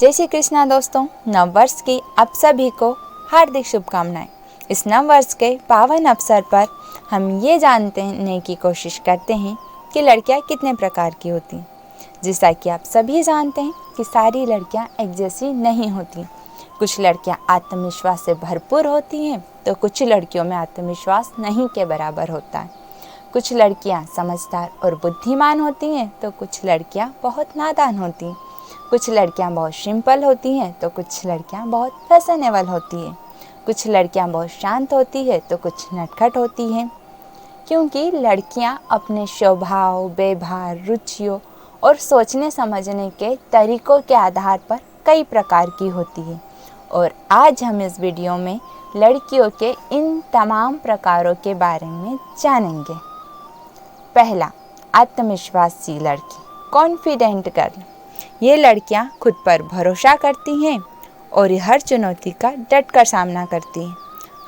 जय श्री कृष्णा दोस्तों, नववर्ष की आप सभी को हार्दिक शुभकामनाएं। इस नववर्ष के पावन अवसर पर हम ये जानने की कोशिश करते हैं कि लड़कियां कितने प्रकार की होती हैं। जैसा कि आप सभी जानते हैं कि सारी लड़कियां एक जैसी नहीं होती। कुछ लड़कियां आत्मविश्वास से भरपूर होती हैं तो कुछ लड़कियों में आत्मविश्वास नहीं के बराबर होता है। कुछ लड़कियां समझदार और बुद्धिमान होती हैं तो कुछ लड़कियां बहुत नादान होती हैं। कुछ लड़कियां बहुत सिंपल होती हैं तो कुछ लड़कियां बहुत फैशनेबल होती हैं। कुछ लड़कियां बहुत शांत होती है तो कुछ नटखट होती हैं। क्योंकि लड़कियां अपने स्वभाव, व्यवहार, रुचियों और सोचने समझने के तरीकों के आधार पर कई प्रकार की होती है। और आज हम इस वीडियो में लड़कियों के इन तमाम प्रकारों के बारे में जानेंगे। पहला, आत्मविश्वासी लड़की, कॉन्फिडेंट गर्ल। ये लड़कियां खुद पर भरोसा करती हैं और हर चुनौती का डटकर सामना करती हैं।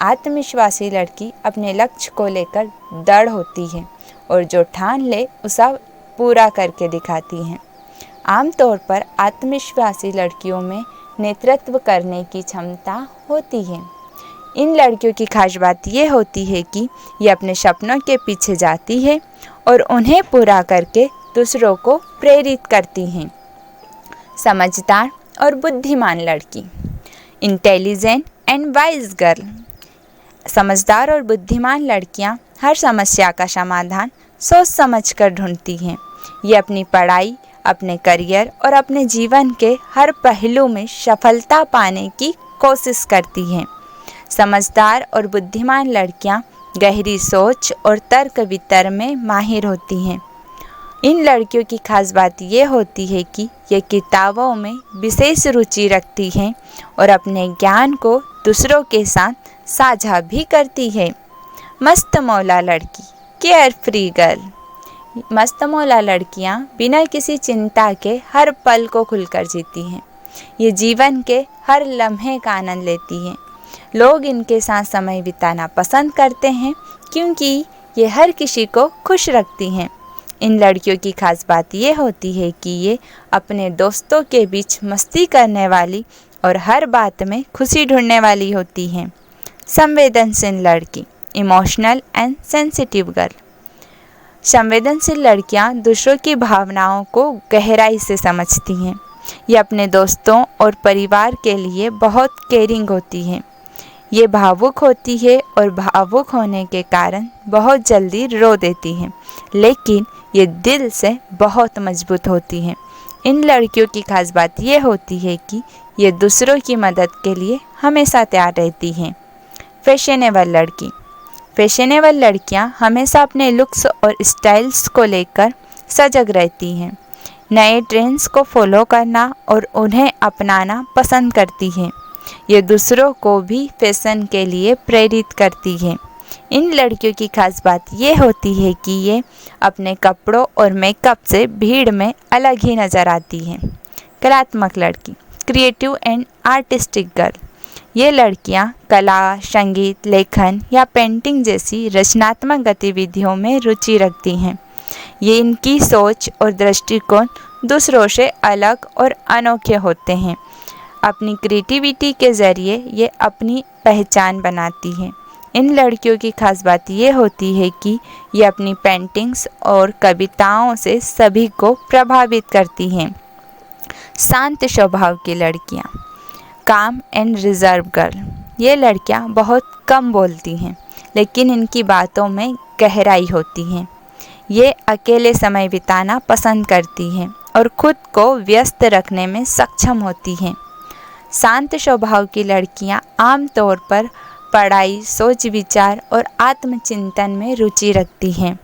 आत्मविश्वासी लड़की अपने लक्ष्य को लेकर दृढ़ होती है और जो ठान ले उसे पूरा करके दिखाती हैं। आमतौर पर आत्मविश्वासी लड़कियों में नेतृत्व करने की क्षमता होती है। इन लड़कियों की खास बात ये होती है कि ये अपने सपनों के पीछे जाती है और उन्हें पूरा करके दूसरों को प्रेरित करती हैं। समझदार और बुद्धिमान लड़की, इंटेलिजेंट एंड वाइज गर्ल। समझदार और बुद्धिमान लड़कियां हर समस्या का समाधान सोच समझकर ढूंढती हैं। ये अपनी पढ़ाई, अपने करियर और अपने जीवन के हर पहलू में सफलता पाने की कोशिश करती हैं। समझदार और बुद्धिमान लड़कियां गहरी सोच और तर्क वितर्क में माहिर होती हैं। इन लड़कियों की खास बात ये होती है कि ये किताबों में विशेष रुचि रखती हैं और अपने ज्ञान को दूसरों के साथ साझा भी करती है। मस्त मौला लड़की, केयर फ्री गर्ल। मस्त मौला लड़कियां बिना किसी चिंता के हर पल को खुलकर जीती हैं। ये जीवन के हर लम्हे का आनंद लेती हैं। लोग इनके साथ समय बिताना पसंद करते हैं क्योंकि ये हर किसी को खुश रखती हैं। इन लड़कियों की खास बात ये होती है कि ये अपने दोस्तों के बीच मस्ती करने वाली और हर बात में खुशी ढूंढने वाली होती हैं। संवेदनशील लड़की, इमोशनल एंड सेंसिटिव गर्ल। संवेदनशील लड़कियां दूसरों की भावनाओं को गहराई से समझती हैं। ये अपने दोस्तों और परिवार के लिए बहुत केयरिंग होती हैं। ये भावुक होती है और भावुक होने के कारण बहुत जल्दी रो देती हैं, लेकिन ये दिल से बहुत मजबूत होती हैं। इन लड़कियों की खास बात ये होती है कि ये दूसरों की मदद के लिए हमेशा तैयार रहती हैं। फैशनेबल लड़की। फैशनेबल लड़कियां हमेशा अपने लुक्स और स्टाइल्स को लेकर सजग रहती हैं। नए ट्रेंड्स को फॉलो करना और उन्हें अपनाना पसंद करती हैं। ये दूसरों को भी फैशन के लिए प्रेरित करती है। इन लड़कियों की खास बात ये होती है कि ये अपने कपड़ों और मेकअप से भीड़ में अलग ही नज़र आती हैं। कलात्मक लड़की, क्रिएटिव एंड आर्टिस्टिक गर्ल। ये लड़कियां कला, संगीत, लेखन या पेंटिंग जैसी रचनात्मक गतिविधियों में रुचि रखती हैं। ये इनकी सोच और दृष्टिकोण दूसरों से अलग और अनोखे होते हैं। अपनी क्रिएटिविटी के ज़रिए ये अपनी पहचान बनाती हैं। इन लड़कियों की खास बात ये होती है कि ये अपनी पेंटिंग्स और कविताओं से सभी को प्रभावित करती हैं। शांत स्वभाव की लड़कियाँ, काम एंड रिजर्व गर्ल। ये लड़कियाँ बहुत कम बोलती हैं, लेकिन इनकी बातों में गहराई होती है। ये अकेले समय बिताना पसंद करती हैं और खुद को व्यस्त रखने में सक्षम होती हैं। शांत स्वभाव की लड़कियां आमतौर पर पढ़ाई, सोच विचार और आत्मचिंतन में रुचि रखती हैं।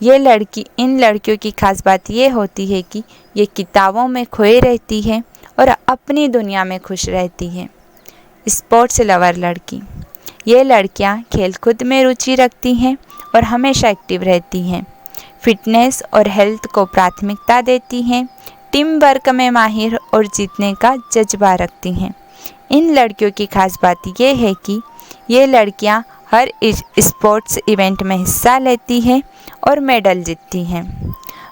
इन लड़कियों की खास बात ये होती है कि ये किताबों में खोए रहती हैं और अपनी दुनिया में खुश रहती हैं। स्पोर्ट्स लवर लड़की। ये लड़कियां खेलकूद में रुचि रखती हैं और हमेशा एक्टिव रहती हैं। फिटनेस और हेल्थ को प्राथमिकता देती हैं। टीम वर्क में माहिर और जीतने का जज्बा रखती हैं। इन लड़कियों की खास बात ये है कि ये लड़कियां हर स्पोर्ट्स इवेंट में हिस्सा लेती हैं और मेडल जीतती हैं।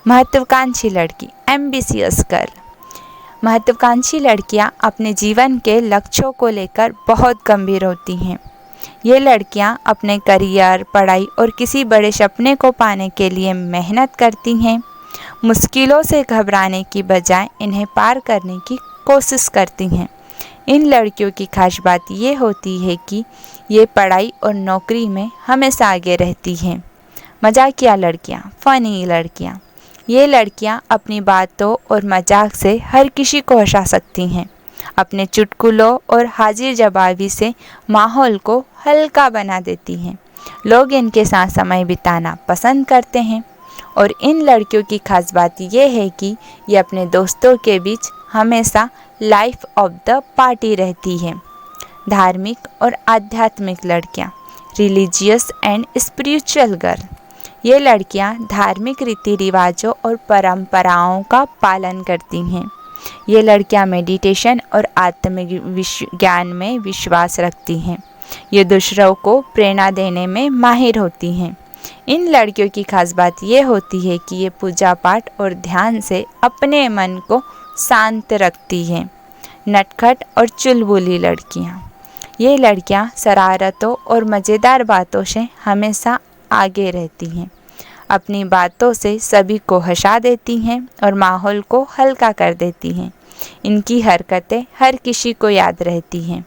महत्वाकांक्षी लड़की, एम्बिशियस गर्ल। महत्वाकांक्षी लड़कियां अपने जीवन के लक्ष्यों को लेकर बहुत गंभीर होती हैं। ये लड़कियां अपने करियर, पढ़ाई और किसी बड़े सपने को पाने के लिए मेहनत करती हैं। मुश्किलों से घबराने की बजाय इन्हें पार करने की कोशिश करती हैं। इन लड़कियों की खास बात ये होती है कि ये पढ़ाई और नौकरी में हमेशा आगे रहती हैं। मजाकिया लड़कियां, फ़नी लड़कियां। ये लड़कियां अपनी बातों और मजाक से हर किसी को हंसा सकती हैं। अपने चुटकुलों और हाजिर जवाबी से माहौल को हल्का बना देती हैं। लोग इनके साथ समय बिताना पसंद करते हैं और इन लड़कियों की खास बात यह है कि ये अपने दोस्तों के बीच हमेशा लाइफ ऑफ द पार्टी रहती है। धार्मिक और आध्यात्मिक लड़कियाँ, रिलीजियस एंड स्पिरिचुअल गर्ल। ये लड़कियाँ धार्मिक रीति रिवाजों और परंपराओं का पालन करती हैं। ये लड़कियाँ मेडिटेशन और आत्मिक ज्ञान में विश्वास रखती हैं। ये दूसरों को प्रेरणा देने में माहिर होती हैं। इन लड़कियों की खास बात ये होती है कि ये पूजा पाठ और ध्यान से अपने मन को शांत रखती हैं। नटखट और चुलबुली लड़कियाँ। ये लड़कियाँ शरारतों और मज़ेदार बातों से हमेशा आगे रहती हैं। अपनी बातों से सभी को हंसा देती हैं और माहौल को हल्का कर देती हैं। इनकी हरकतें हर किसी को याद रहती हैं।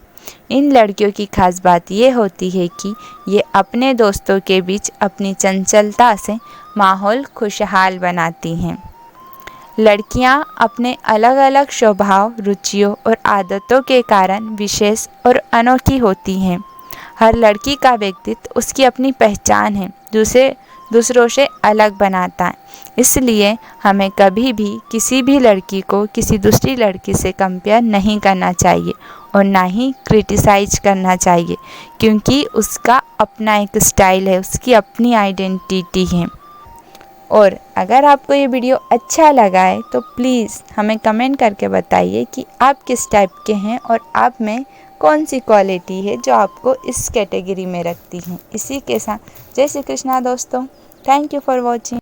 इन लड़कियों की खास बात ये होती है कि ये अपने दोस्तों के बीच अपनी चंचलता से माहौल खुशहाल बनाती हैं। लड़कियां अपने अलग अलग स्वभाव, रुचियों और आदतों के कारण विशेष और अनोखी होती हैं। हर लड़की का व्यक्तित्व उसकी अपनी पहचान है, दूसरों से अलग बनाता है। इसलिए हमें कभी भी किसी भी लड़की को किसी दूसरी लड़की से कंपेयर नहीं करना चाहिए और ना ही क्रिटिसाइज करना चाहिए, क्योंकि उसका अपना एक स्टाइल है, उसकी अपनी आइडेंटिटी है। और अगर आपको ये वीडियो अच्छा लगा है तो प्लीज़ हमें कमेंट करके बताइए कि आप किस टाइप के हैं और आप में कौन सी क्वालिटी है जो आपको इस कैटेगरी में रखती हैं। इसी के साथ जय श्री कृष्णा दोस्तों। Thank you for watching.